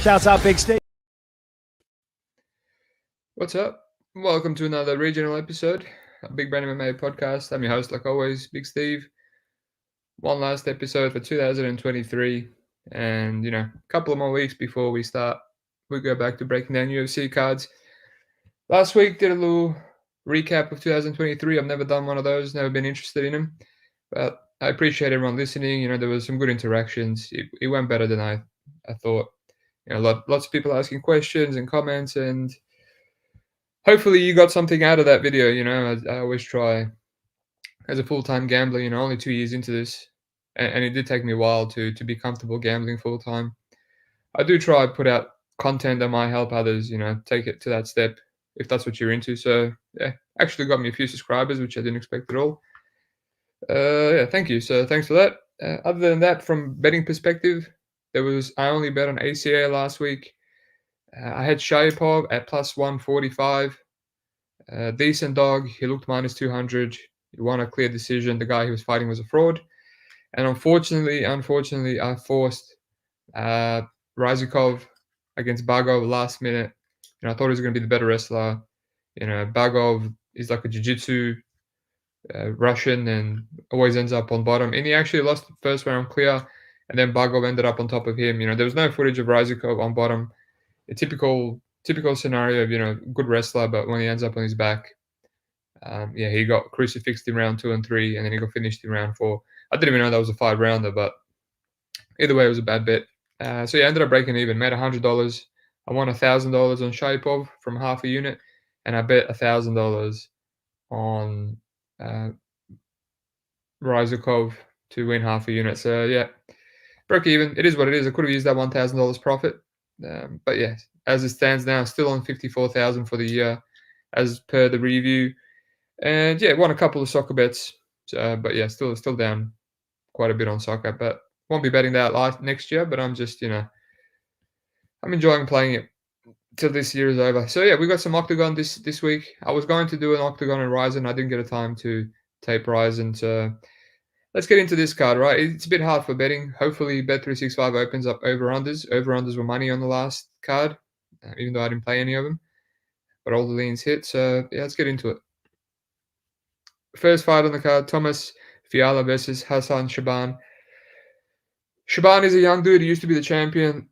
Shout out BigSteve. What's up? Welcome to another regional episode of Big Brain MMA podcast. I'm your host, like always, BigSteve. One last episode for 2023, and a couple of more weeks before we go back to breaking down UFC cards. Last week did a little recap of 2023. I've never done one of those, never been interested in them, but I appreciate everyone listening. There was some good interactions. It went better than I thought. Lots of people asking questions and comments, and hopefully you got something out of that video. I always try as a full-time gambler, only 2 years into this, and it did take me a while to be comfortable gambling full-time. I do try to put out content that might help others, take it to that step if that's what you're into. So yeah, actually got me a few subscribers, which I didn't expect at all. Yeah, thank you. So thanks for that. Other than that, from betting perspective, I only bet on ACA last week. I had Shaaban at plus 145. Decent dog. He looked minus 200. He won a clear decision. The guy he was fighting was a fraud. And unfortunately, I forced Ryzikov against Bagov last minute. I thought he was going to be the better wrestler. Bagov is like a jiu-jitsu Russian and always ends up on bottom. And he actually lost the first round clear, and then Bagov ended up on top of him. There was no footage of Ryzikov on bottom. A typical scenario of, good wrestler, but when he ends up on his back, he got crucifixed in round 2 and 3, and then he got finished in round 4. I didn't even know that was a 5-rounder, but either way, it was a bad bet. So yeah, I ended up breaking even, made $100. I won $1,000 on Shaaban from half a unit, and I bet $1,000 on Ryzikov to win half a unit. So yeah, broke even. It is what it is. I could have used that $1,000 profit, but yeah, as it stands now, still on $54,000 for the year, as per the review. And yeah, won a couple of soccer bets, but yeah, still down quite a bit on soccer. But won't be betting that next year. But I'm just I'm enjoying playing it till this year is over. So yeah, we got some Oktagon this week. I was going to do an Oktagon and Ryzen. I didn't get a time to tape Ryzen. So let's get into this card, right? It's a bit hard for betting. Hopefully Bet365 opens up over-unders. Over-unders were money on the last card, even though I didn't play any of them. But all the leans hit. So yeah, let's get into it. First fight on the card, Thomas Fiala versus Hassan Shaaban. Shaaban is a young dude. He used to be the champion.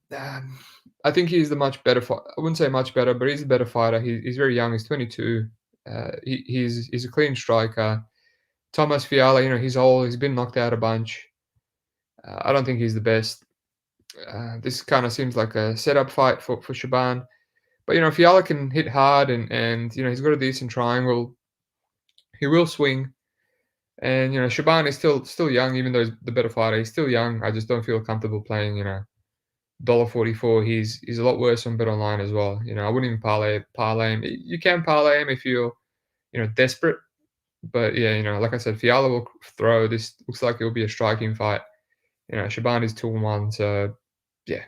I think he's the much better fighter. I wouldn't say much better, but he's a better fighter. He's very young. He's 22. He's a clean striker. Thomas Fiala, he's old. He's been knocked out a bunch. I don't think he's the best. This kind of seems like a setup fight for Shaaban. But, Fiala can hit hard and he's got a decent triangle. He will swing. And, Shaaban is still young, even though he's the better fighter. He's still young. I just don't feel comfortable playing, $1.44. He's a lot worse on Bet Online as well. I wouldn't even parlay him. You can parlay him if you're, desperate. But yeah, like I said, Fiala will throw. This looks like it will be a striking fight. Shaaban is 2-1, so yeah,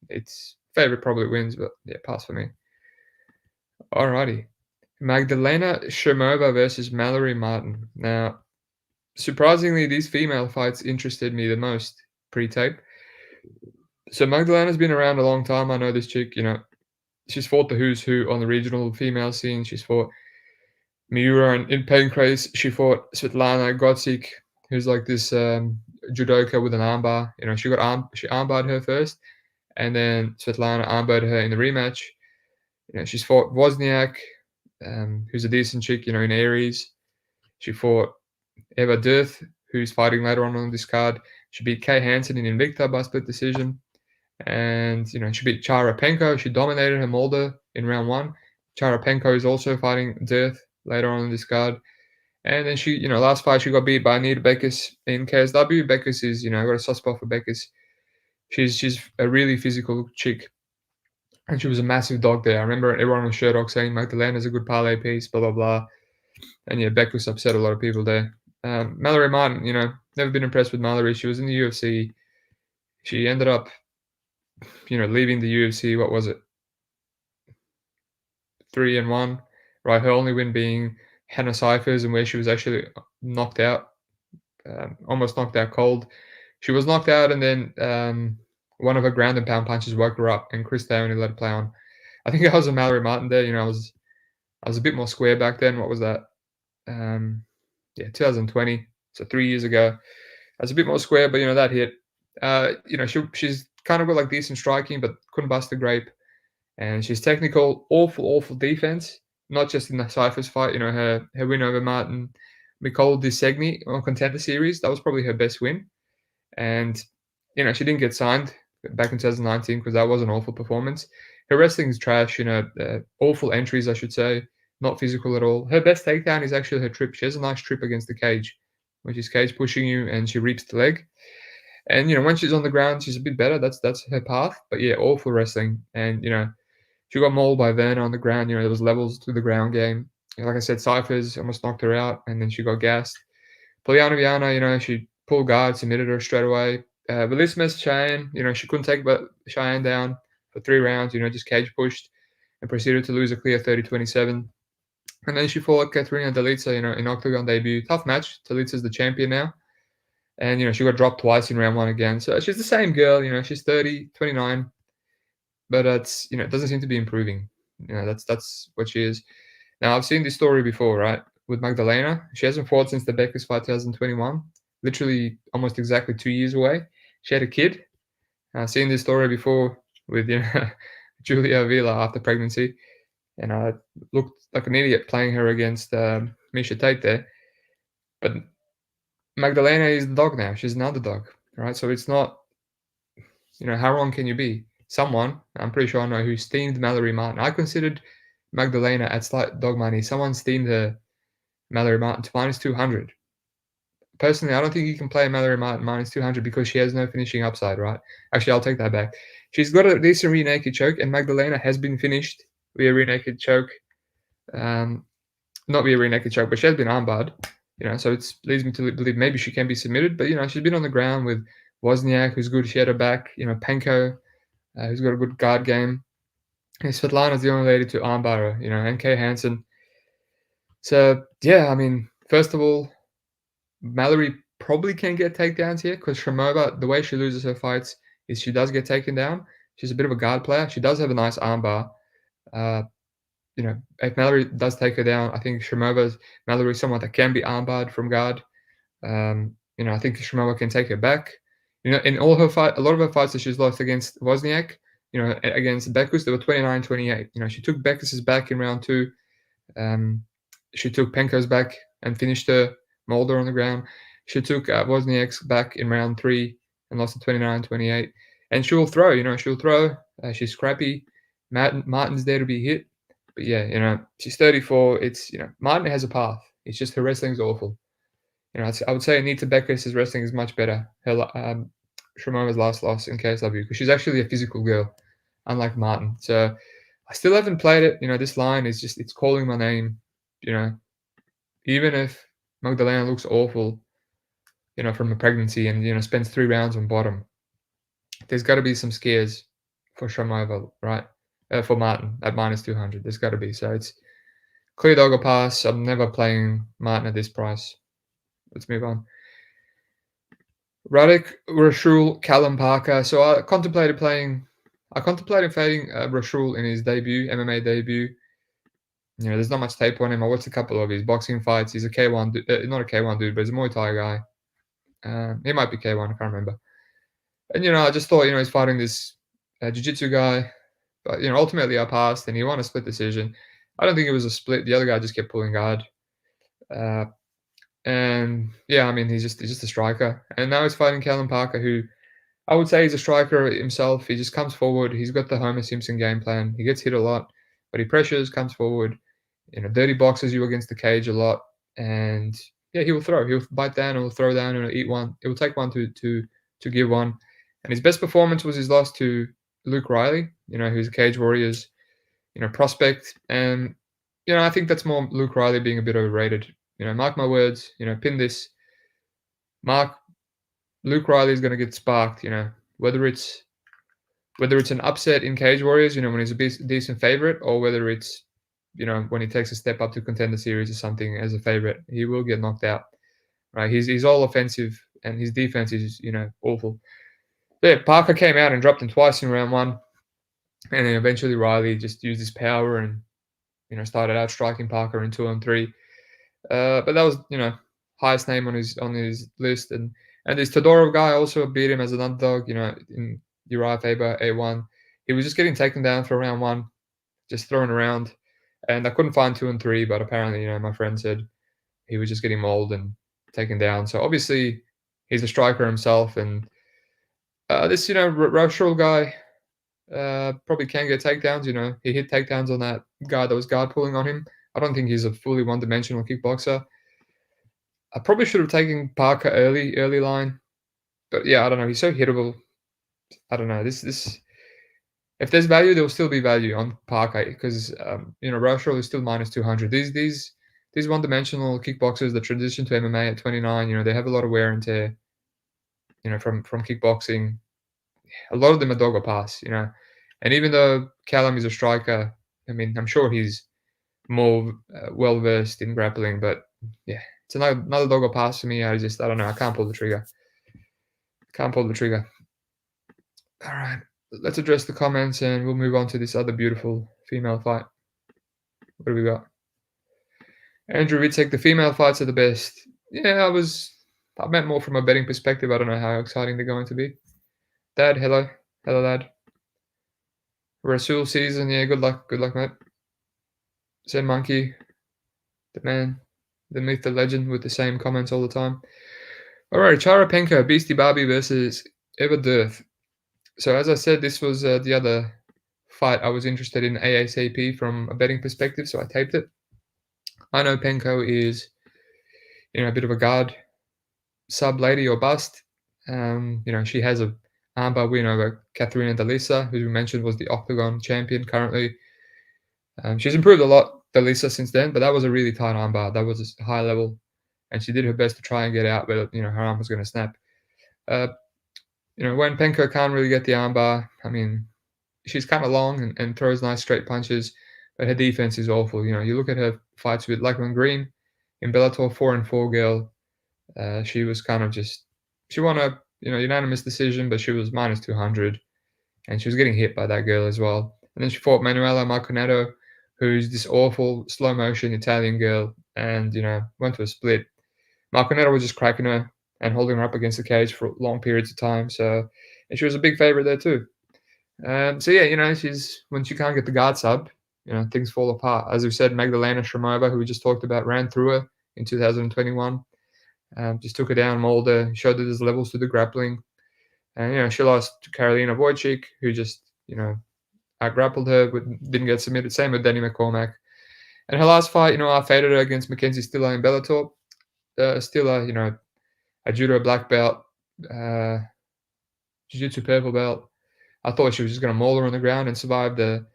it's favorite probably wins, but yeah, pass for me. Alrighty, Magdalena Šormová versus Mallory Martin. Now, surprisingly, these female fights interested me the most pre-tape. So Magdalena's been around a long time. I know this chick. She's fought the who's who on the regional female scene. She's fought Miura and in Pancrase. She fought Svetlana Godzik, who's like this judoka with an armbar. She armbarred her first, and then Svetlana armbarred her in the rematch. She's fought Wawrzyniak, who's a decent chick, in Aries. She fought Eva Dourthe, who's fighting later on this card. She beat Kay Hansen in Invicta by split decision. And, she beat Chara Penco. She dominated her Molder in round 1. Chara Penco is also fighting Dourthe later on in this card. And then she, last fight she got beat by Anita Beckis in KSW. Beckis is, got a soft spot for Beckis. She's a really physical chick. And she was a massive dog there. I remember everyone on Sherdog saying Magdalena's a good parlay piece, blah, blah, blah. And yeah, Beckis upset a lot of people there. Mallory Martin, never been impressed with Mallory. She was in the UFC. She ended up, leaving the UFC. What was it? 3-1, right? Her only win being Hannah Cyphers, and where she was actually knocked out, almost knocked out cold. She was knocked out and then one of her ground and pound punches woke her up, and Chris Day only let her play on. I think I was a Mallory Martin there. I was a bit more square back then. What was that? 2020, so 3 years ago. I was a bit more square, but that hit. She's kind of got like decent striking, but couldn't bust the grape. And she's technical, awful defense. Not just in the Cyphers fight. Her win over Martin Michailidis on Contender Series, that was probably her best win. And she didn't get signed back in 2019 because that was an awful performance. Her wrestling is trash. Awful entries, I should say. Not physical at all. Her best takedown is actually her trip. She has a nice trip against the cage, which is cage pushing you, and she reaps the leg. And when she's on the ground, she's a bit better. That's her path. But yeah, awful wrestling. And she got mauled by Verna on the ground. There was levels to the ground game. Like I said, Cyphers almost knocked her out, and then she got gassed. Poliana Viana, she pulled guard, submitted her straight away. Velickovic Cheyenne, she couldn't take Cheyenne down for 3 rounds. Just cage pushed and proceeded to lose a clear 30-27. And then she fought Katerina Delica, in Oktagon debut. Tough match. Delica's the champion now. And, she got dropped twice in round 1 again. So she's the same girl, she's 30, 29. But it's, it doesn't seem to be improving. That's what she is. Now, I've seen this story before, right? With Magdalena. She hasn't fought since the Beckers fight 2021. Literally almost exactly 2 years away. She had a kid. I've seen this story before with, Julia Avila after pregnancy. And I looked like an idiot playing her against Misha Tate there. But Magdalena is the dog now. She's an underdog, right? So it's not, how wrong can you be? Someone, I'm pretty sure I know, who steamed Mallory Martin. I considered Magdalena at slight dog money. Someone steamed her Mallory Martin to -200. Personally, I don't think you can play Mallory Martin -200 because she has no finishing upside, right? Actually, I'll take that back. She's got a decent rear naked choke, and Magdalena has been finished via rear naked choke. Not via rear naked choke, but she has been armbarred. So it leads me to believe maybe she can be submitted. But she's been on the ground with Wawrzyniak, who's good. She had her back. Penco, who's got a good guard game. And Svetlana's the only lady to armbar her. And Kay Hansen. So yeah, I mean, first of all, Mallory probably can get takedowns here because Šormová, the way she loses her fights is she does get taken down. She's a bit of a guard player. She does have a nice armbar. If Mallory does take her down, I think Mallory is someone that can be armbarred from guard. I think Šormová can take her back. In all her fight, a lot of her fights that she's lost against Wawrzyniak, against Bekus, they were 29-28. She took Bekus's back in round 2. She took Penko's back and finished her, mauled her on the ground. She took Wawrzyniak's back in round 3 and lost to 29-28. And she'll throw, she'll throw. She's scrappy. Martin's there to be hit. But yeah, she's 34. It's, Martin has a path. It's just her wrestling's awful. I would say Anita Beckers' wrestling is much better. Her Šormová's last loss in KSW because she's actually a physical girl, unlike Martin. So I still haven't played it. This line is just, it's calling my name. Even if Magdalena looks awful, from a pregnancy and, spends 3 rounds on bottom, there's got to be some scares for Šormová, right? For Martin at -200. There's got to be. So it's clear dog or pass. I'm never playing Martin at this price. Let's move on. Radek Roušal Callum Parker. So I contemplated fading Roušal in his debut, MMA debut. There's not much tape on him. I watched a couple of his boxing fights. He's a K1 dude, not a K1 dude, but he's a Muay Thai guy. He might be K1, I can't remember. And I just thought, he's fighting this jiu-jitsu guy. But ultimately I passed, and he won a split decision. I don't think it was a split. The other guy just kept pulling guard. And yeah, I mean, he's just a striker. And now he's fighting Callum Parker, who I would say he's a striker himself. He just comes forward. He's got the Homer Simpson game plan. He gets hit a lot, but he pressures, comes forward. Dirty boxes you against the cage a lot. And yeah, he will throw. He'll bite down, he'll throw down, and he'll eat one. It will take one to give one. And his best performance was his loss to Luke Riley, who's a Cage Warriors, prospect. And, I think that's more Luke Riley being a bit overrated. Mark my words, pin this. Luke Riley is going to get sparked, whether it's an upset in Cage Warriors, when he's a decent favorite, or whether it's, when he takes a step up to Contender Series or something as a favorite, he will get knocked out, right? He's all offensive, and his defense is, awful. yeah, Parker came out and dropped him twice in round 1, and then eventually Riley just used his power and started out striking Parker in 2 and 3. But that was highest name on his list, and this Todorov guy also beat him as an underdog. In Uriah Faber A1, he was just getting taken down for round 1, just thrown around, and I couldn't find 2 and 3. But apparently, my friend said he was just getting mauled and taken down. So obviously, he's a striker himself, and this Roušal guy probably can get takedowns. He hit takedowns on that guy that was guard pulling on him. I don't think he's a fully one-dimensional kickboxer. I probably should have taken Parker early line, but yeah, I don't know. He's so hittable. I don't know. This if there's value, there will still be value on Parker because Roušal is still minus 200. These one-dimensional kickboxers that transition to MMA at 29, they have a lot of wear and tear. From kickboxing, a lot of them are dog or pass. And even though Callum is a striker, I mean, I'm sure he's more well versed in grappling, but yeah. It's another dog or pass for me. I don't know. I can't pull the trigger. All right. Let's address the comments and we'll move on to this other beautiful female fight. What do we got? Andrew Witzek, the female fights are the best. Yeah, I meant more from a betting perspective. I don't know how exciting they're going to be. Dad, hello. Hello, Dad. Rasul season, yeah, good luck, mate. Zen Monkey, the man, the myth, the legend, with the same comments all the time. All right, Chara Penco, Beastie Barbie versus Eva Dourthe. So as I said, this was the other fight I was interested in ASAP from a betting perspective, so I taped it. I know Penco is, a bit of a guard sub lady or bust. She has a armbar win over Katharina Delisa, who we mentioned was the Oktagon champion currently. She's improved a lot, Delisa, since then, but that was a really tight armbar. That was a high level, and she did her best to try and get out, but her arm was going to snap. When Penco can't really get the armbar, I mean, she's kind of long and throws nice straight punches, but her defense is awful. You look at her fights with Lachlan Green in Bellator 4-4 girl. She was kind of she won a unanimous decision, but she was minus 200, and she was getting hit by that girl as well. And then she fought Manuela Marconetto, who's this awful slow motion Italian girl, and went to a split. Marconetto was just cracking her and holding her up against the cage for long periods of time. And she was a big favorite there too. So yeah, when she can't get the guard sub, things fall apart. As we said, Magdalena Šormová, who we just talked about, ran through her in 2021. Just took her down, mauled her, showed that there's levels to the grappling. And she lost to Karolina Wojcik, who just out-grappled her, but didn't get submitted. Same with Danny McCormack. And her last fight, I faded her against Mackenzie Stiller in Bellator. Stiller, a judo black belt, jiu-jitsu purple belt. I thought she was just going to maul her on the ground and survive the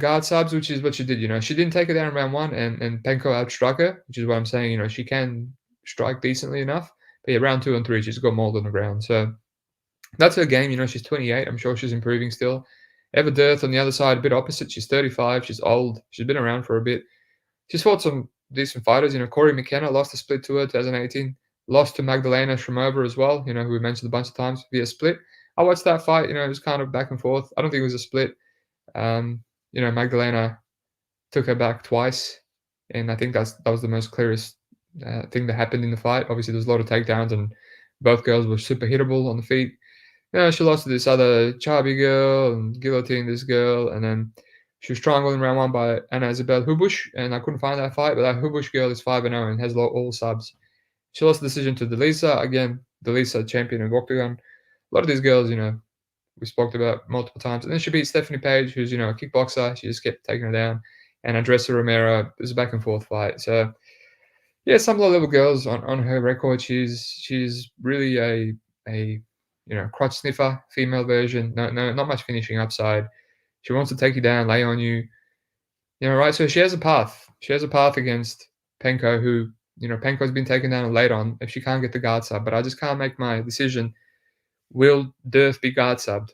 guard subs, which is what she did. She didn't take her down in round 1, and Penco outstruck her, which is what I'm saying. She can strike decently enough. But yeah, round 2 and 3, she's got mauled on the ground. So that's her game. She's 28. I'm sure she's improving still. Eva Dourthe on the other side, a bit opposite. She's 35. She's old. She's been around for a bit. She's fought some decent fighters. Corey McKenna lost a split to her 2018. Lost to Magdalena Šormová as well, who we mentioned a bunch of times via split. I watched that fight. It was kind of back and forth. I don't think it was a split. Magdalena took her back twice, and I think that was the most clearest thing that happened in the fight. Obviously, there was a lot of takedowns, and both girls were super hittable on the feet. She lost to this other chubby girl and guillotined this girl, and then she was triangled in round 1 by Anna Isabel Hubush, and I couldn't find that fight, but that Hubush girl is 5-0 and has all subs. She lost the decision to Delisa. Again, Delisa, champion of Oktagon. A lot of these girls, we spoke about multiple times. And then she beat Stephanie Page, who's, a kickboxer. She just kept taking her down. And Andressa Romero, it was a back and forth fight. So, yeah, some low-level girls on her record. She's really a crotch sniffer, female version. No, not much finishing upside. She wants to take you down, lay on you. Right? So she has a path. She has a path against Penco, who, Penco's been taken down late on if she can't get the guard sub. But I just can't make my decision. Will Dourthe be guard subbed?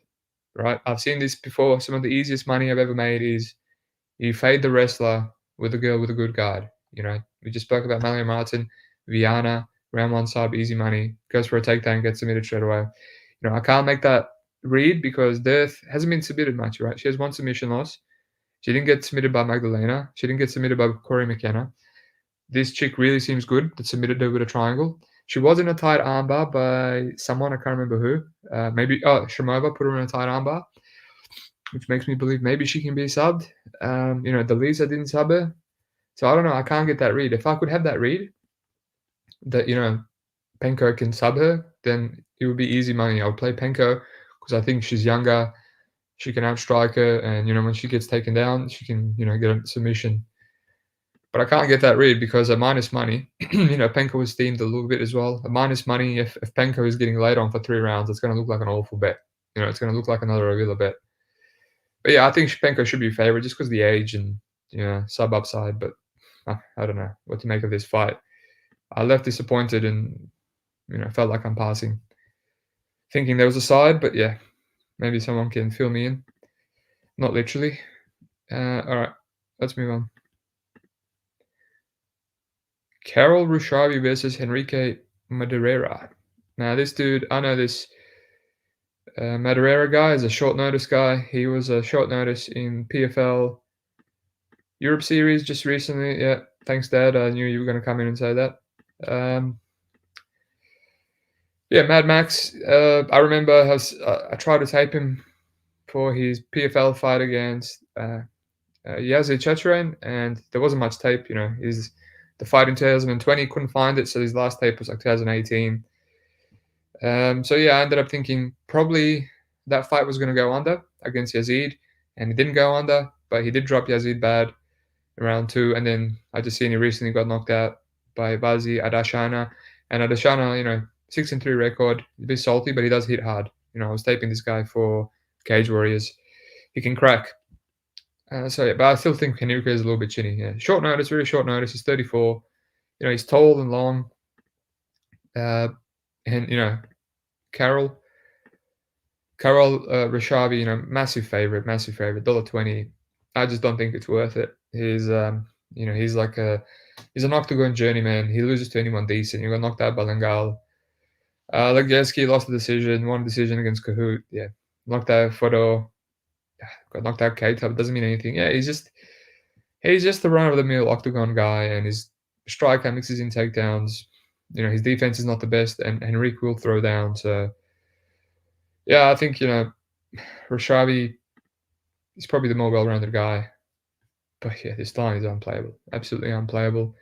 Right? I've seen this before. Some of the easiest money I've ever made is you fade the wrestler with a girl with a good guard. We just spoke about Malia Martin, Viana, round 1 sub, easy money, goes for a takedown, gets submitted straight away. I can't make that read because Dourthe hasn't been submitted much, right? She has one submission loss. She didn't get submitted by Magdalena. She didn't get submitted by Corey McKenna. This chick really seems good that submitted her with a triangle. She was in a tight armbar by someone, I can't remember who. Maybe Šormová put her in a tight armbar, which makes me believe maybe she can be subbed. The Lisa didn't sub her. So I don't know. I can't get that read. If I could have that read that, Penco can sub her, then it would be easy money. I would play Penco because I think she's younger. She can outstrike her. And, when she gets taken down, she can, get a submission. But I can't get that read because at minus money, Penco was steamed a little bit as well. At minus money, if Penco is getting laid on for 3 rounds, it's going to look like an awful bet. It's going to look like another Avila bet. But yeah, I think Penco should be favored just because of the age and, sub upside. But I don't know what to make of this fight. I left disappointed and, felt like I'm passing. Thinking there was a side, but yeah, maybe someone can fill me in. Not literally. All right, let's move on. Carol Ryšavý versus Henrique Madureira. Now, this dude, I know this Madureira guy is a short notice guy. He was a short notice in PFL Europe Series just recently. Yeah, thanks, Dad. I knew you were going to come in and say that. Yeah, Mad Max. I remember I tried to tape him for his PFL fight against Yazid Checheren, and there wasn't much tape. The fight in 2020, couldn't find it, so his last tape was like 2018. So yeah, I ended up thinking probably that fight was going to go under against Yazid, and it didn't go under, but he did drop Yazid bad in round 2, and then I just seen he recently got knocked out by Bazi Adashana, and Adashana, 6-3 record, a bit salty, but he does hit hard. I was taping this guy for Cage Warriors. He can crack. So yeah, but I still think Henrique is a little bit chinny. Yeah, short notice, very short notice. He's 34. He's tall and long. And Carol Ryšavý, massive favorite, $1.20. I just don't think it's worth it. He's he's an Oktagon journeyman. He loses to anyone decent. He got knocked out by Lengal. Legierski lost the decision, won decision against Kahoot. Yeah, knocked out Fodor. Got knocked out K-Tub. Doesn't mean anything. Yeah, he's just the run-of-the-mill Oktagon guy, and his striker mixes in takedowns. His defense is not the best, and Henrique will throw down. So, yeah, I think, Ryšavý is probably the more well-rounded guy. But, yeah, this line is unplayable. Absolutely unplayable.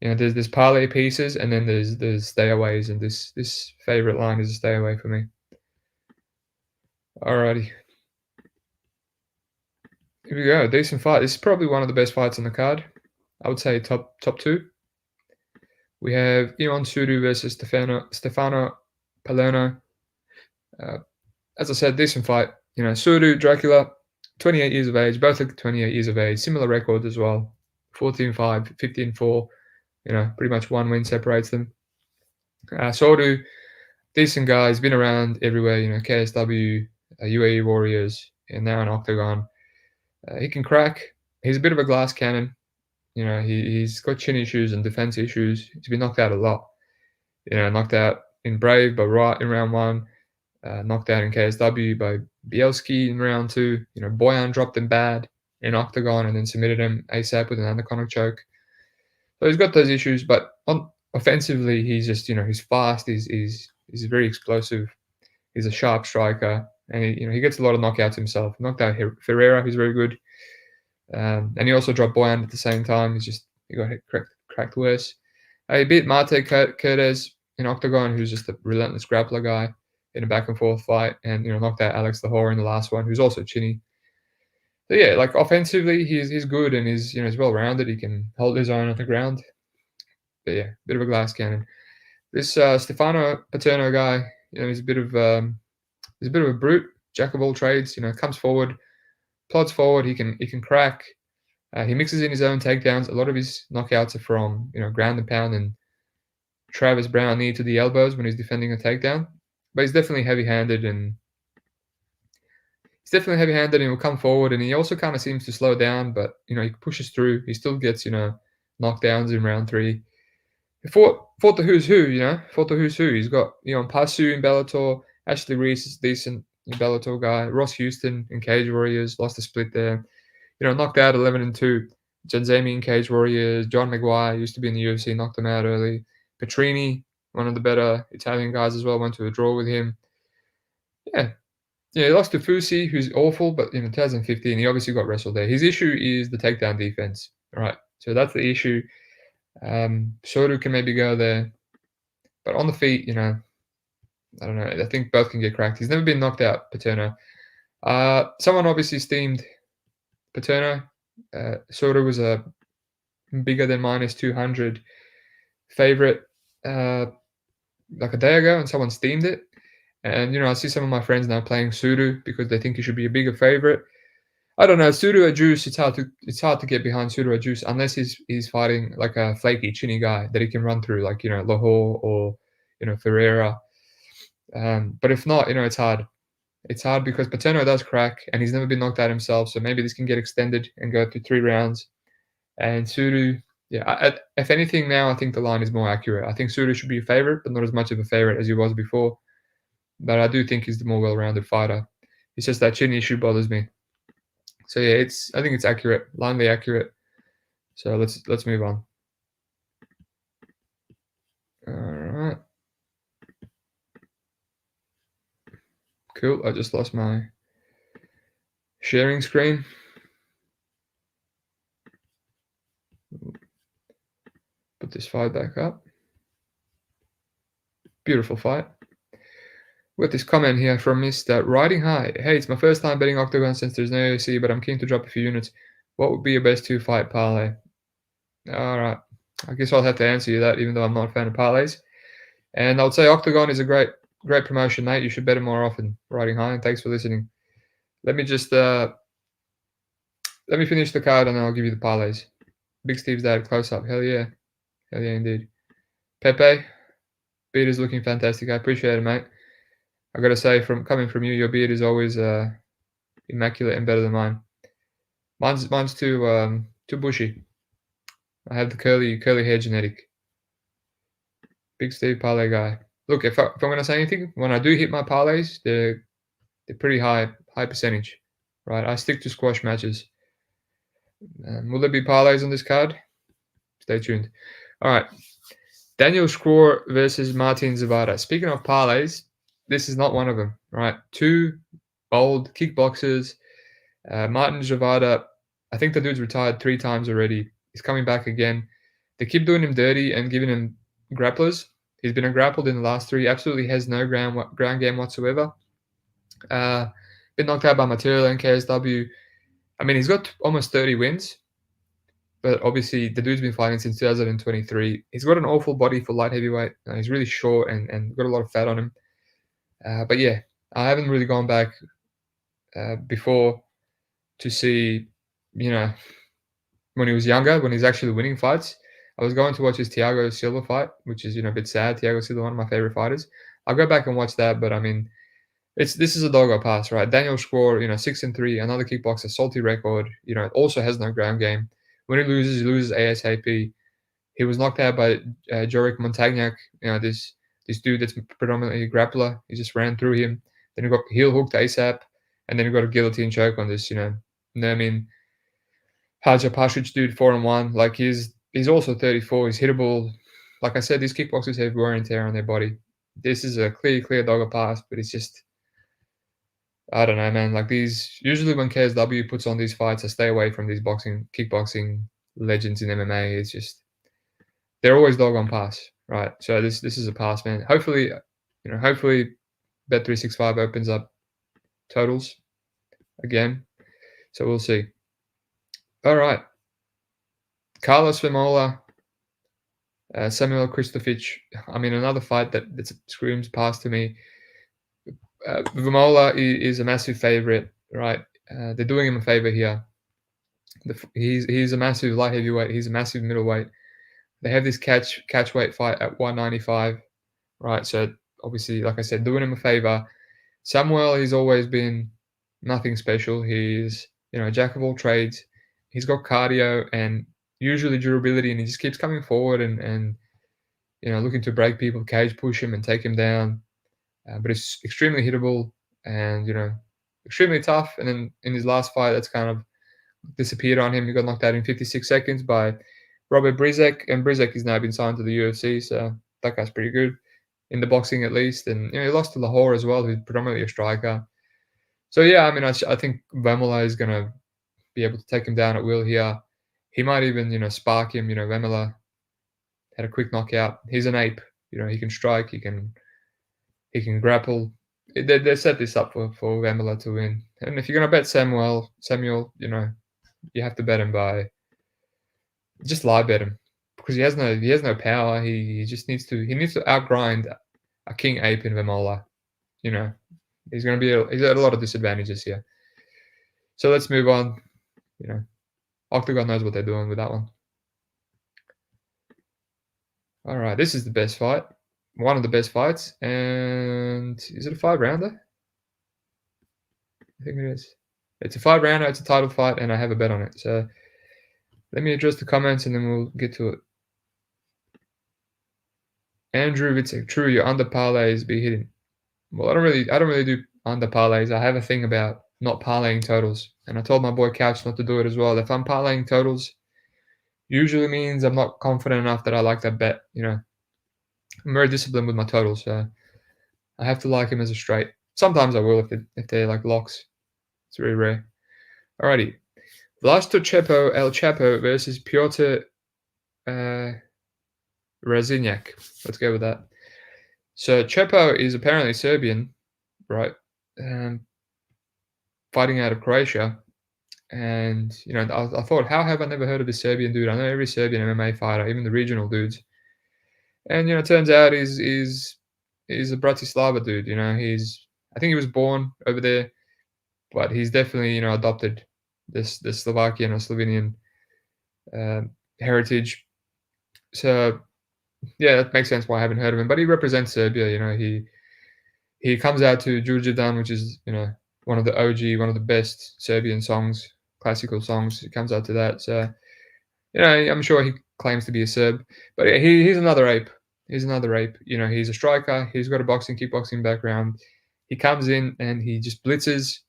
There's parlay pieces, and then there's stayaways, and this favorite line is a stay away for me. Alrighty. Here we go. Decent fight. This is probably one of the best fights on the card. I would say top 2. We have Ion Surdu versus Stefano Palermo. As I said, decent fight. Surdu, Dracula, 28 years of age. Both are 28 years of age. Similar records as well. 14-5, 15-4. Pretty much one win separates them. Surdu, decent guy. He's been around everywhere. KSW, UAE Warriors, and now in Oktagon. He can crack. He's a bit of a glass cannon. He's got chin issues and defense issues. He's been knocked out a lot. Knocked out in Brave by Wright in round 1. Knocked out in KSW by Bielski in round 2. Boyan dropped him bad in Oktagon and then submitted him ASAP with an anaconda choke. So he's got those issues, but offensively, he's just, he's fast. He's very explosive. He's a sharp striker. And he gets a lot of knockouts himself. Knocked out Ferreira, who's very good. And he also dropped Boyan at the same time. He got cracked worse. He beat Mate Cortez in Oktagon, who's just a relentless grappler guy in a back and forth fight, and knocked out Alex Lahore in the last one, who's also chinny. So yeah, offensively, he's good and he's well rounded. He can hold his own on the ground. But yeah, bit of a glass cannon. This Stefano Paterno guy, he's a bit of a brute, jack of all trades. Comes forward, plods forward. He can crack. He mixes in his own takedowns. A lot of his knockouts are from ground and pound and Travis Brown knee to the elbows when he's defending a takedown. But he's definitely heavy-handed and he'll come forward, and he also kind of seems to slow down, but he pushes through. He still gets knockdowns in round 3. He fought the who's who. Fought the who's who. He's got Pasu in Bellator, Ashley Reese is decent, Bellator guy. Ross Houston in Cage Warriors, lost a split there. Knocked out 11-2. Janzemi in Cage Warriors. John Maguire used to be in the UFC, knocked him out early. Petrini, one of the better Italian guys as well, went to a draw with him. Yeah, he lost to Fusi, who's awful, but 2015, he obviously got wrestled there. His issue is the takedown defense, right? So that's the issue. Surdu can maybe go there, but on the feet, I don't know. I think both can get cracked. He's never been knocked out, Paternò. Someone obviously steamed Paternò. Surdu was a bigger than -200 favorite like a day ago, and someone steamed it. And I see some of my friends now playing Surdu because they think he should be a bigger favorite. I don't know. Surdu at juice, it's hard to get behind Surdu at juice unless he's fighting like a flaky, chinny guy that he can run through, like Lahore or Ferreira. But if not, it's hard. It's hard because Paternò does crack, and he's never been knocked out himself. So maybe this can get extended and go to 3 rounds. And Surdu, if anything, now I think the line is more accurate. I think Surdu should be a favorite, but not as much of a favorite as he was before. But I do think he's the more well-rounded fighter. It's just that chin issue bothers me. So I think it's accurate, linely accurate. So let's move on. All right. Cool. I just lost my sharing screen. Put this fight back up. Beautiful fight. With this comment here from Mr. Riding High. Hey, it's my first time betting Oktagon since there's no UFC, but I'm keen to drop a few units. What would be your best 2-fight parlay? All right. I guess I'll have to answer you that, even though I'm not a fan of parlays. And I would say Oktagon is a great promotion, mate. You should bet it more often. Riding High, and thanks for listening. Let me just let me finish the card, and then I'll give you the parlays. BigSteve's dad, close up. Hell yeah. Hell yeah, indeed. Pepe, beard is looking fantastic. I appreciate it, mate. I gotta say, coming from you, your beard is always immaculate and better than mine. Mine's too bushy. I have the curly hair genetic. BigSteve parlay guy. Look, if I'm gonna say anything, when I do hit my parlays, they're pretty high percentage, right? I stick to squash matches. Will there be parlays on this card? Stay tuned. All right, Daniel Škvor versus Martin Zawada. Speaking of parlays, this is not one of them, right? 2 old kickboxers. Martin Zawada, I think the dude's retired 3 times already. He's coming back again. They keep doing him dirty and giving him grapplers. He's been grappled in the last 3. Absolutely has no ground game whatsoever. Been knocked out by Material and KSW. I mean, he's got almost 30 wins. But obviously, the dude's been fighting since 2023. He's got an awful body for light heavyweight. He's really short and got a lot of fat on him. But yeah, I haven't really gone back before to see, when he was younger, when he's actually winning fights. I was going to watch his Thiago Silva fight, which is, a bit sad. Thiago Silva, one of my favorite fighters. I'll go back and watch that, but I mean, this is a dog or pass, right? Daniel Škvor, 6-3, another kickboxer, salty record. Also has no ground game. When he loses ASAP. He was knocked out by Jorick Montagnac. This dude that's predominantly a grappler. He just ran through him. Then he got heel hooked ASAP, and then he got a guillotine choke on this, Nermin Hadjapashic dude, 4-1. Like he's also 34. He's hittable. Like I said, these kickboxers have wear and tear on their body. This is a clear dog or pass, but it's just, I don't know, man. Like usually when KSW puts on these fights, I stay away from these kickboxing legends in MMA. It's just, they're always dog on pass, right? So this is a pass, man. Hopefully Bet365 opens up totals again. So we'll see. All right. Carlos Vémola, Samuel Krištofič. I mean, another fight that screams pass to me. Vémola is a massive favorite, right? They're doing him a favor here. He's a massive light heavyweight. He's a massive middleweight. They have this catch weight fight at 195, right? So obviously, like I said, doing him a favor. Samuel, he's always been nothing special. He's a jack of all trades. He's got cardio and usually durability, and he just keeps coming forward and looking to break people, cage push him and take him down. but it's extremely hittable and extremely tough. And then in his last fight, that's kind of disappeared on him. He got knocked out in 56 seconds by Robert Brizek, and Brizek has now been signed to the UFC, so that guy's pretty good in the boxing at least. And he lost to Lahore as well, who's predominantly a striker. So yeah, I mean, I think Vémola is gonna be able to take him down at will here. He might even spark him. Vémola had a quick knockout. He's an ape. He can strike. He can grapple. They set this up for Vémola to win. And if you're gonna bet Samuel, you have to bet him by just lie bet him because he has no power. He just needs to outgrind a king ape in Vémola. He's at a lot of disadvantages here. So let's move on. Oktagon knows what they're doing with that one. All right, this is the best fight. One of the best fights. And is it a 5-rounder? I think it is. It's a 5-rounder. It's a title fight, and I have a bet on it. So let me address the comments, and then we'll get to it. Andrew Vitzek, true, your under parlays be hitting. Well, I don't really do under parlays. I have a thing about not parlaying totals, and I told my boy Couch not to do it as well. If I'm parlaying totals, usually means I'm not confident enough that I like that bet. I'm very disciplined with my totals, so I have to like him as a straight. Sometimes I will if they're like locks. It's very rare. Alrighty, Vlasto Čepo El Chapo versus Piotr Wawrzyniak. Let's go with that. So Čepo is apparently Serbian, right? Fighting out of Croatia. And, I thought, how have I never heard of this Serbian dude? I know every Serbian MMA fighter, even the regional dudes. And, it turns out he's a Bratislava dude. I think he was born over there, but he's definitely, adopted this Slovakian or Slovenian heritage. So, yeah, that makes sense why I haven't heard of him. But he represents Serbia. He comes out to Đurđevdan, which is one of the OG, one of the best Serbian songs, classical songs. He comes out to that. So I'm sure he claims to be a Serb, but he's another ape. He's another ape. He's a striker. He's got a kickboxing background. He comes in and he just blitzes.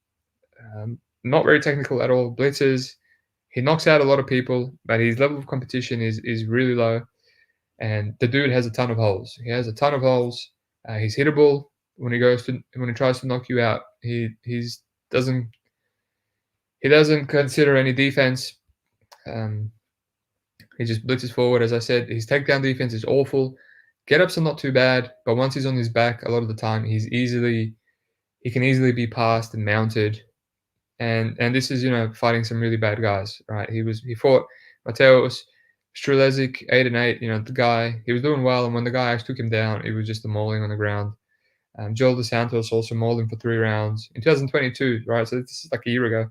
Not very technical at all. Blitzes. He knocks out a lot of people, but his level of competition is really low. And the dude has a ton of holes. He has a ton of holes. He's hittable when he tries to knock you out. He doesn't consider any defense. He just blitzes forward. As I said, his takedown defense is awful. Get-ups are not too bad, but once he's on his back, a lot of the time he can easily be passed and mounted. And this is fighting some really bad guys, right? He fought Mateusz Streleznik 8-8. The guy, he was doing well, and when the guy actually took him down, it was just a mauling on the ground. Joel Dos Santos also mauled him for 3 rounds in 2022, right? So this is like a year ago.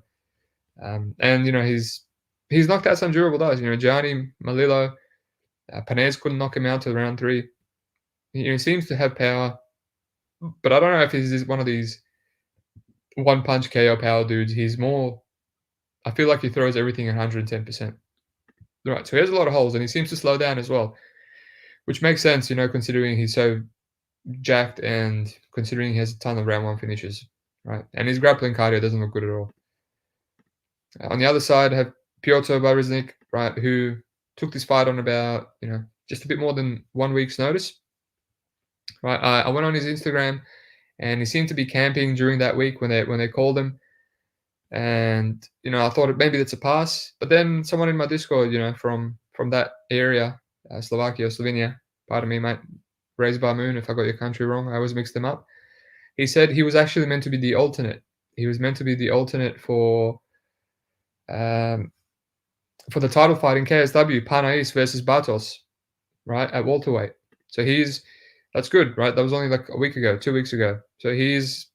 And he's knocked out some durable guys. Gianni Malillo, Panez couldn't knock him out till round 3. He seems to have power, but I don't know if he's one of these one-punch KO power dudes. He's more. I feel like he throws everything 110%. Right, so he has a lot of holes, and he seems to slow down as well, which makes sense, considering he's so jacked and considering he has a ton of round 1 finishes, right? And his grappling cardio doesn't look good at all. On the other side, I have Piotr Wawrzyniak, right, who took this fight on about, just a bit more than 1 week's notice. Right, I went on his Instagram, and he seemed to be camping during that week when they called him. And I thought maybe that's a pass, but then someone in my Discord, from that area, Slovakia, Slovenia, pardon me, mate, raised by moon if I got your country wrong, I always mix them up. He said he was actually meant to be the alternate. He was meant to be the alternate for the title fight in KSW, Panais versus Bartos, right, at welterweight. So that's good, right? That was only like a week ago, 2 weeks ago. So he was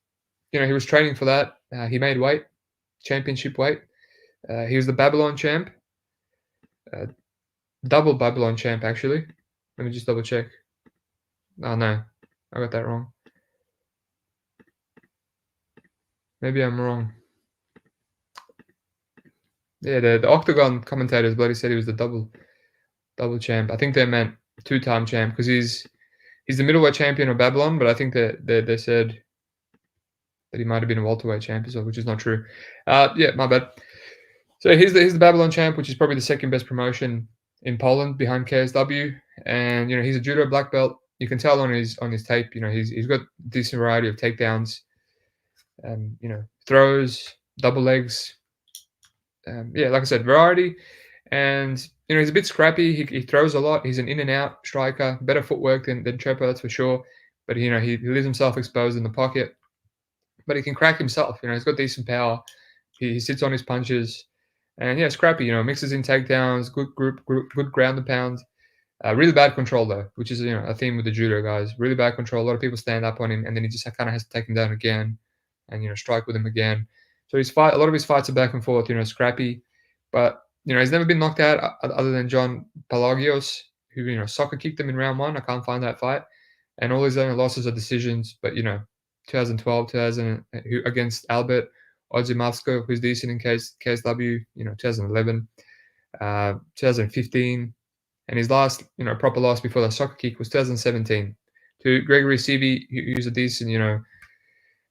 training for that. He made weight. Championship weight. He was the Babylon champ. Double Babylon champ, actually. Let me just double check. Oh, no. I got that wrong. Maybe I'm wrong. Yeah, the Oktagon commentators bloody said he was the double champ. I think they meant 2-time champ because he's He's the middleweight champion of Babylon, but I think that they said that he might have been a welterweight champ as well, which is not true. Yeah, my bad. So he's the Babylon champ, which is probably the second best promotion in Poland behind KSW. And he's a judo black belt. You can tell on his tape. He's got a decent variety of takedowns, throws, double legs. Yeah, like I said, variety. And he's a bit scrappy. He throws a lot. He's an in and out striker. Better footwork than Čepo, that's for sure. But he leaves himself exposed in the pocket. But he can crack himself. He's got decent power. He sits on his punches. And yeah, scrappy. Mixes in takedowns, good ground and pound. Really bad control though, which is a theme with the judo guys. Really bad control. A lot of people stand up on him, and then he just kind of has to take him down again, and strike with him again. So a lot of his fights are back and forth. Scrappy, but he's never been knocked out other than John Pelagios, who soccer kicked him in round 1. I can't find that fight, and all his only losses are decisions. But 2012, against Albert Odzimavsko, who's decent in KSW. 2011, 2015. And his last, proper loss before the soccer kick was 2017 to Gregory Sivi, who's a decent,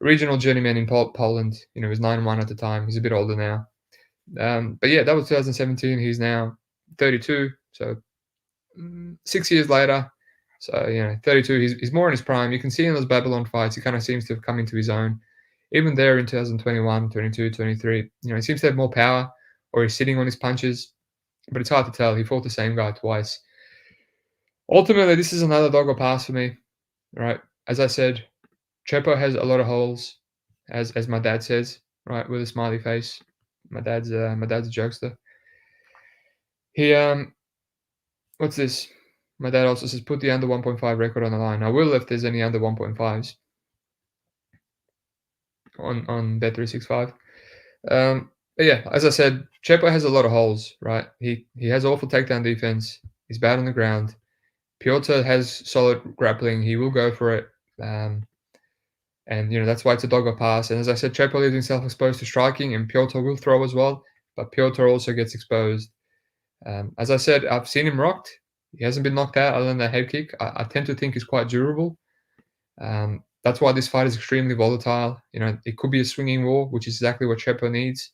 regional journeyman in Poland. He was 9-1 at the time. He's a bit older now. But yeah, that was 2017. He's now 32. So 6 years later. So, 32. He's more in his prime. You can see in those Babylon fights, he kind of seems to have come into his own. Even there in 2021, 22, 23, he seems to have more power, or he's sitting on his punches. But it's hard to tell. He fought the same guy twice. Ultimately, this is another dog or pass for me, right? As I said, Čepo has a lot of holes, as my dad says, right, with a smiley face. My dad's a jokester. He what's this? My dad also says put the under 1.5 record on the line. I will if there's any under 1.5s on Bet365. But yeah, as I said, Čepo has a lot of holes, right? He has awful takedown defense. He's bad on the ground. Piotr has solid grappling. He will go for it. And that's why it's a dog or pass. And as I said, Čepo leaves himself exposed to striking, and Piotr will throw as well. But Piotr also gets exposed. As I said, I've seen him rocked. He hasn't been knocked out other than that head kick. I tend to think he's quite durable. That's why this fight is extremely volatile. It could be a swinging war, which is exactly what Čepo needs.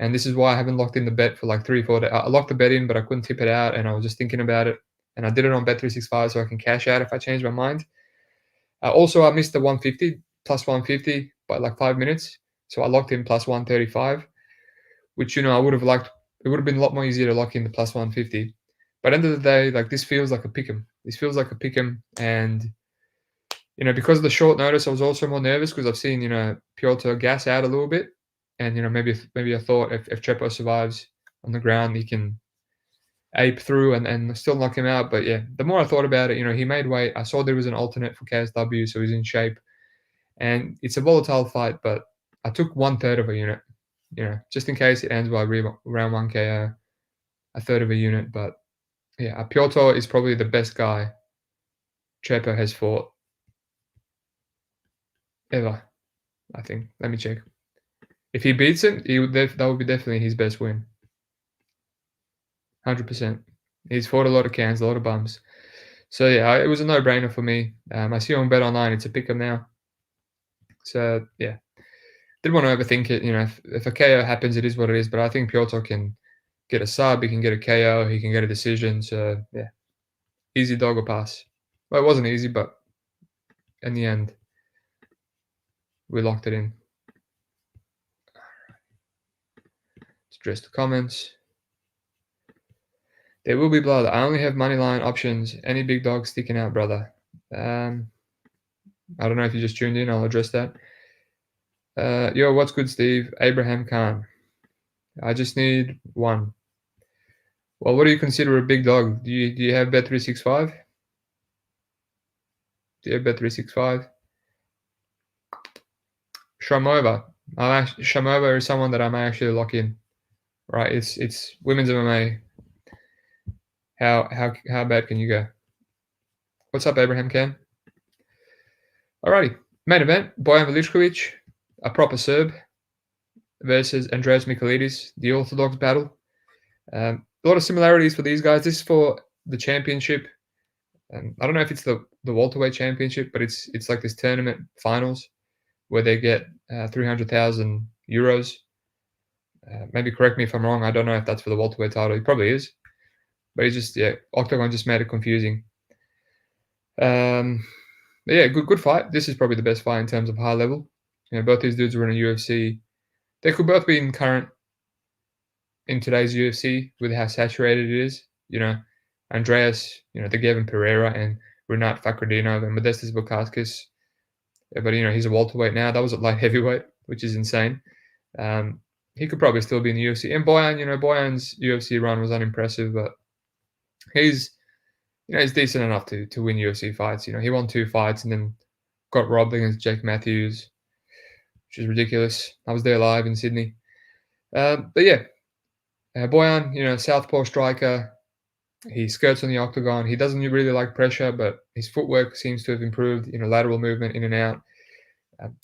And this is why I haven't locked in the bet for like 3 or 4 days. I locked the bet in, but I couldn't tip it out, and I was just thinking about it. And I did it on Bet365 so I can cash out if I change my mind. Also, I missed the 150, plus 150 by like 5 minutes. So I locked in plus 135, which, I would have liked. It would have been a lot more easier to lock in the plus 150. But at the end of the day, like, this feels like a pick'em. This feels like a pick'em. And, because of the short notice, I was also more nervous because I've seen, Piotr gas out a little bit. And, maybe I thought if Čepo survives on the ground, he can ape through and still knock him out. But yeah, the more I thought about it, he made weight. I saw there was an alternate for KSW, so he's in shape. And it's a volatile fight, but I took 1/3 of a unit, just in case it ends by round 1 KO, 1/3 of a unit. But yeah, Piotr is probably the best guy Čepo has fought ever, I think. Let me check. If he beats him, that would be definitely his best win. 100%. He's fought a lot of cans, a lot of bums. So yeah, it was a no-brainer for me. I see on Bet Online, it's a pick 'em now. So yeah, didn't want to overthink it. If a KO happens, it is what it is. But I think Piotr can get a sub, he can get a KO, he can get a decision. So yeah, easy dog or pass. Well, it wasn't easy, but in the end, we locked it in. Let's address the comments. There will be blood. I only have money line options. Any big dog sticking out, brother? I don't know if you just tuned in. I'll address that. Yo, what's good, Steve? Abraham Khan. I just need one. Well, what do you consider a big dog? Do you have Bet365? Do you have Bet365? Šormová. Šormová is someone that I may actually lock in. Right? It's women's MMA. How bad can you go? What's up, Abraham Khan? Alrighty. Main event, Bojan Veličković, a proper Serb, versus Andreas Michailidis, the Orthodox battle. A lot of similarities for these guys. This is for the championship. I don't know if it's the the welterweight championship, but it's like this tournament finals where they get 300,000 euros. Maybe correct me if I'm wrong. I don't know if that's for the welterweight title. It probably is, but Oktagon just made it confusing. But yeah, good fight. This is probably the best fight in terms of high level. Both these dudes were in a UFC. They could both be in today's UFC with how saturated it is. Andreas, they gave him Pereira and Rinat Fakhretdinov and Modestas Bukauskas. But he's a welterweight now. That was at light heavyweight, which is insane. He could probably still be in the UFC. And Boyan's UFC run was unimpressive, but he's decent enough to win UFC fights. He won 2 fights and then got robbed against Jake Matthews, which is ridiculous. I was there live in Sydney. But yeah, Boyan, southpaw striker. He skirts on the octagon. He doesn't really like pressure, but his footwork seems to have improved. Lateral movement in and out.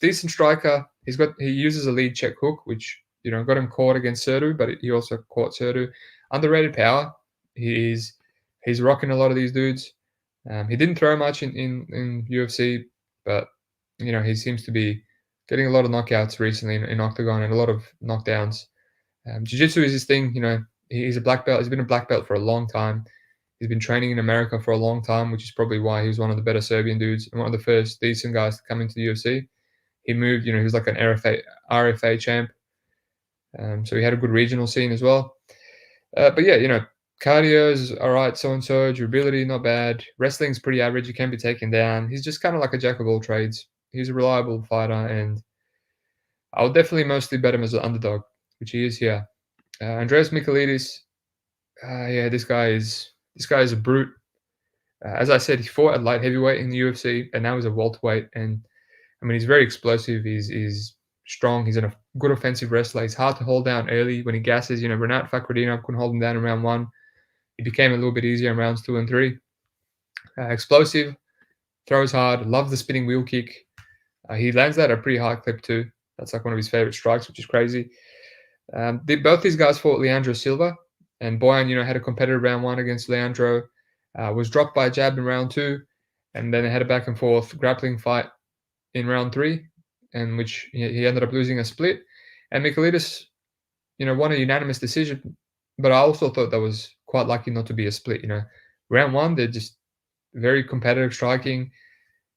Decent striker. He uses a lead check hook, which got him caught against Surdu, but he also caught Surdu. Underrated power. He's rocking a lot of these dudes. He didn't throw much in UFC, but he seems to be getting a lot of knockouts recently in Octagon and a lot of knockdowns. Jiu-jitsu is his thing. He's a black belt. He's been a black belt for a long time. He's been training in America for a long time, which is probably why he was one of the better Serbian dudes and one of the first decent guys to come into the UFC. He moved, he was like an RFA champ. So he had a good regional scene as well. But yeah, cardio is all right, so-and-so. Durability, not bad. Wrestling's pretty average. He can be taken down. He's just kind of like a jack of all trades. He's a reliable fighter, and I would definitely mostly bet him as an underdog, which he is here. Andreas Michailidis, this guy is a brute. As I said, he fought at light heavyweight in the UFC, and now he's a welterweight. And I mean, he's very explosive. He's strong. He's a good offensive wrestler. He's hard to hold down early when he gasses. Rinat Fakhretdinov couldn't hold him down in round 1. It became a little bit easier in rounds 2 and 3. Explosive, throws hard, loves the spinning wheel kick. He lands that at a pretty high clip too. That's like one of his favorite strikes, which is crazy. Both these guys fought Leandro Silva, and Boyan, had a competitive round 1 against Leandro. Was dropped by a jab in round 2, and then they had a back and forth grappling fight in round 3, in which he ended up losing a split. And Michailidis, won a unanimous decision, but I also thought that was quite lucky not to be a split. Round 1, they're just very competitive striking.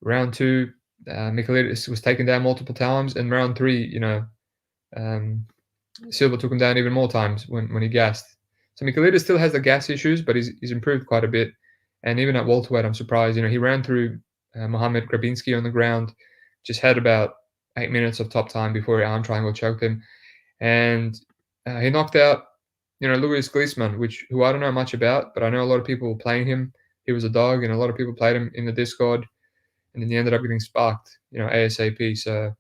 Round 2, Michailidis was taken down multiple times, and round 3, Silva took him down even more times when he gassed. So Michailidis still has the gas issues, but he's improved quite a bit. And even at welterweight, I'm surprised. He ran through Mohamed Grabinski on the ground, just had about 8 minutes of top time before he arm triangle choked him. And he knocked out, Luis Gleisman, who I don't know much about, but I know a lot of people were playing him. He was a dog, and a lot of people played him in the Discord. And then he ended up getting sparked, ASAP. So,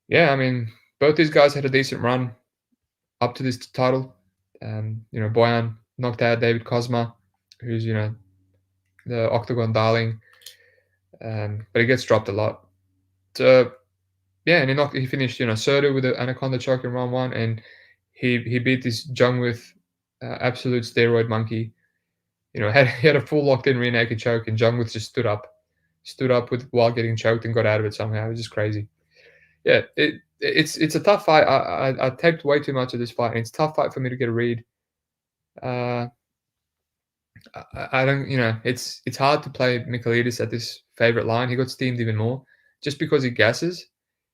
yeah, I mean, both these guys had a decent run up to this title. Boyan knocked out David Kozma, who's, the Octagon darling. But he gets dropped a lot. So, yeah, and he finished, Surdu with the Anaconda choke in round 1, and he beat this Jungwirth absolute steroid monkey. He had a full locked-in rear naked choke, and Jungwirth just stood up while getting choked and got out of it somehow. It was just crazy. Yeah, it's a tough fight. I taped way too much of this fight, and it's a tough fight for me to get a read. I don't, it's hard to play Michailidis at this favorite line. He got steamed even more just because he gasses,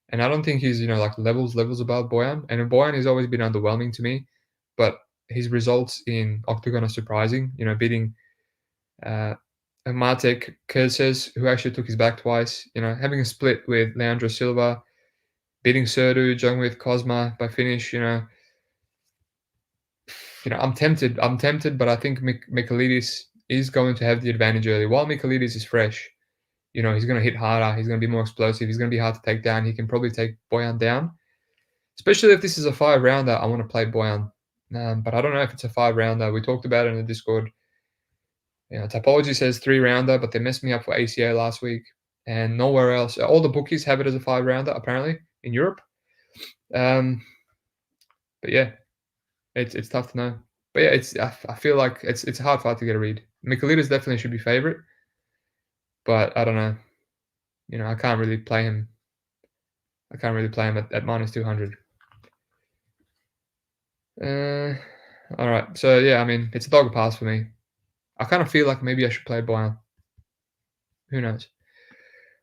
and I don't think he's like levels above Boyan. And Boyan has always been underwhelming to me, but his results in Octagon are surprising. Beating Matek Kerses, who actually took his back twice. Having a split with Leandro Silva, beating Surdu, Jungwirth, Kozma by finish. I'm tempted, but I think Michailidis is going to have the advantage early. While Michailidis is fresh, he's going to hit harder. He's going to be more explosive. He's going to be hard to take down. He can probably take Boyan down, especially if this is a 5-rounder. I want to play Boyan, but I don't know if it's a 5-rounder. We talked about it in the Discord. Typology says 3-rounder, but they messed me up for ACA last week, and nowhere else. All the bookies have it as a 5-rounder, apparently, in Europe. But yeah, it's tough to know. But yeah, I feel like it's a hard fight to get a read. Michailidis definitely should be favorite, but I don't know. You know, I can't really play him. I can't really play him at minus 200. All right. So yeah, I mean, it's a dog pass for me. I kind of feel like maybe I should play Boyan. Who knows?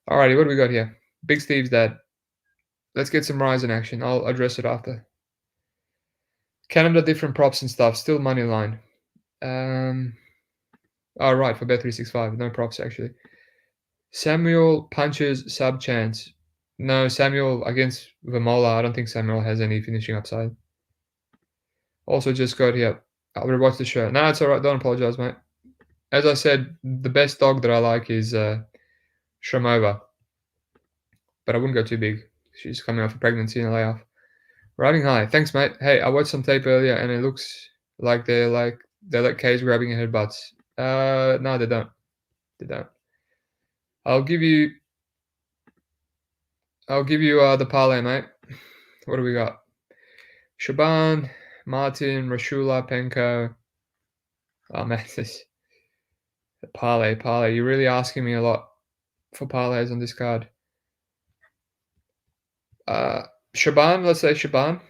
Alrighty, what do we got here? BigSteve's dead. Let's get some Rise in action. I'll address it after. Canada, different props and stuff. Still money line. All right, for Bet365. No props, actually. Samuel punches sub chance. No, Samuel against Vémola. I don't think Samuel has any finishing upside. Also just got here. I'll rewatch the show. No, it's all right. Don't apologize, mate. As I said, the best dog that I like is Šormová. But I wouldn't go too big. She's coming off a pregnancy and a layoff. Riding high. Thanks, mate. Hey, I watched some tape earlier and it looks like they let K's grabbing her headbutts. No, they don't. They don't. I'll give you the parlay, mate. What do we got? Shaaban, Martin, Roušal, Penco. Oh man, this parlay. You're really asking me a lot for parlays on this card. Shaaban, let's say Shaaban.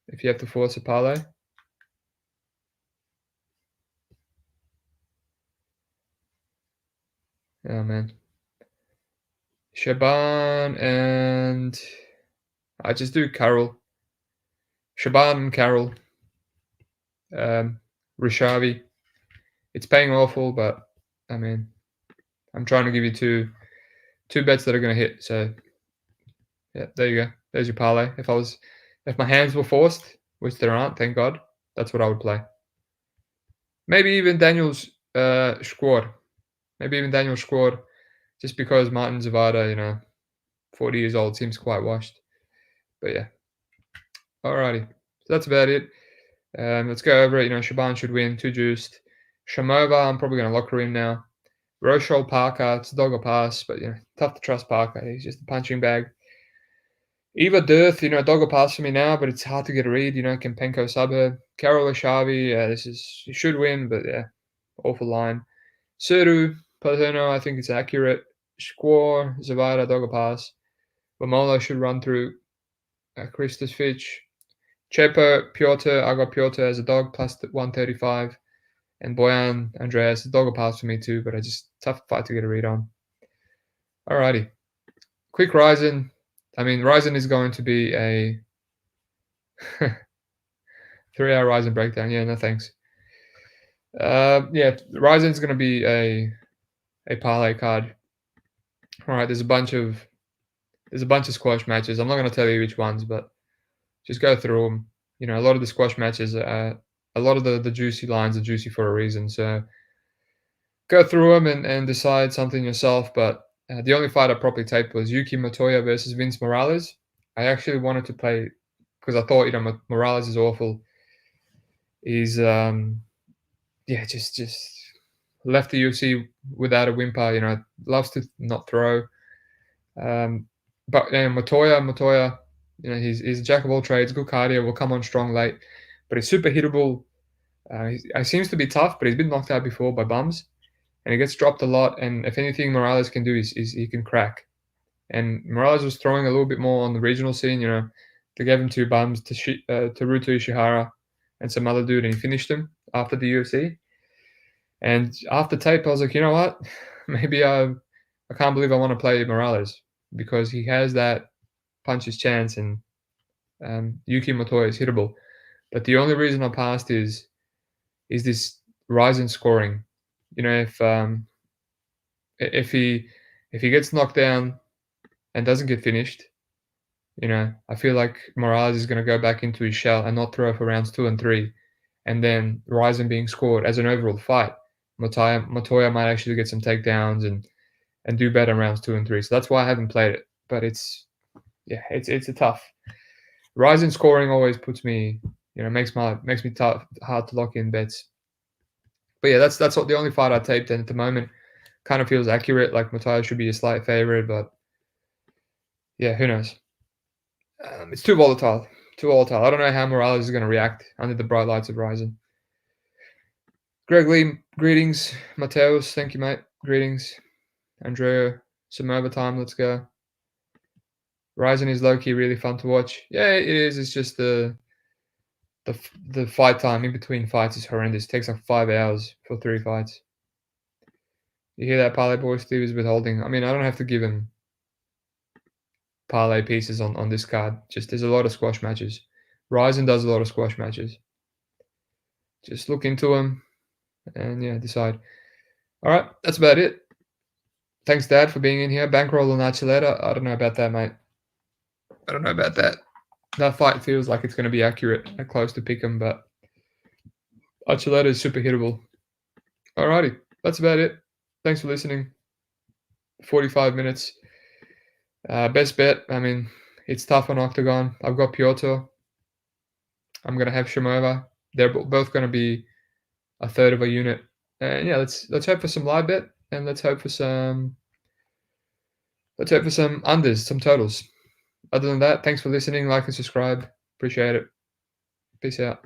If you have to force a parlay. Oh man. Shaaban and I just do Carol. Shaaban and Carol. Ryšavý. It's paying awful, but I mean, I'm trying to give you two bets that are going to hit. So yeah, there you go. There's your parlay. If my hands were forced, which there aren't, thank God, that's what I would play. Maybe even Daniel's Škvor. Maybe even Daniel Škvor, just because Martin Zawada, 40 years old, seems quite washed. But yeah. Alrighty. So that's about it. Let's go over it. Shaaban should win, 2 juiced. Šormová, I'm probably going to lock her in now. Roušal Parker, it's a dog or pass, but tough to trust Parker. He's just a punching bag. V Dourthe, dog or pass for me now, but it's hard to get a read. Can Penco sub her? Ryšavý, he should win, but yeah, awful line. Surdu V Paternò, I think it's accurate. Škvor, Zawada, dog or pass. Vémola should run through. Krištofič. Čepo, Piotr, I got Piotr as a dog plus 135. And Boyan, Andreas, dog or pass for me too, but tough fight to get a read on. Alrighty. Quick Ryzen. I mean, Ryzen is going to be a 3-hour Ryzen breakdown. Yeah, no thanks. Yeah, Ryzen's going to be a parlay card. Alright, there's a bunch of squash matches. I'm not going to tell you which ones, but just go through them. A lot of the squash matches, a lot of the juicy lines are juicy for a reason. So go through them and decide something yourself. But the only fight I properly taped was Yuki Montoya versus Vince Morales. I actually wanted to play because I thought, Morales is awful. He's just left the UFC without a whimper. Loves to not throw. But Montoya, he's a jack of all trades, good cardio, will come on strong late, but he's super hittable. He seems to be tough, but he's been knocked out before by bums, and he gets dropped a lot. And if anything, Morales can do is he can crack. And Morales was throwing a little bit more on the regional scene. They gave him 2 bums to Teruto Ishihara and some other dude, and he finished him after the UFC. And after tape, I was like, you know what? Maybe I can't believe I want to play Morales because he has that puncher's chance, and Yuki Montoya is hittable. But the only reason I passed is this rise in scoring. If he gets knocked down and doesn't get finished, I feel like Morales is going to go back into his shell and not throw for rounds 2 and 3, and then Ryzen being scored as an overall fight. Montoya might actually get some takedowns and do better in rounds 2 and 3. So that's why I haven't played it. But it's a tough. Ryzen scoring always puts me, makes me tough, hard to lock in bets. But yeah, that's what the only fight I taped, and at the moment, kind of feels accurate. Like Montoya should be a slight favorite, but yeah, who knows? It's too volatile. I don't know how Morales is going to react under the bright lights of Ryzen. Greg Lee, greetings. Mateus, thank you, mate. Greetings. Andrea, some overtime. Let's go. Ryzen is low-key really fun to watch. Yeah, it is. It's just the fight time in between fights is horrendous. It takes like 5 hours for 3 fights. You hear that, parlay boy? Steve is withholding. I mean, I don't have to give him parlay pieces on this card. Just there's a lot of squash matches. Ryzen does a lot of squash matches. Just look into them and yeah, decide. All right, that's about it. Thanks, Dad, for being in here. Bankroll on Archuleta. I don't know about that, mate. I don't know about that. That fight feels like it's going to be accurate, close to pick 'em, but Archuleta is super hittable. Alrighty, that's about it. Thanks for listening. 45 minutes. Best bet. I mean, it's tough on Oktagon. I've got Piotr. I'm gonna have Šormová. They're both gonna be a third of a unit. And yeah, let's hope for some live bet, and let's hope for some unders, some totals. Other than that, thanks for listening. Like and subscribe. Appreciate it. Peace out.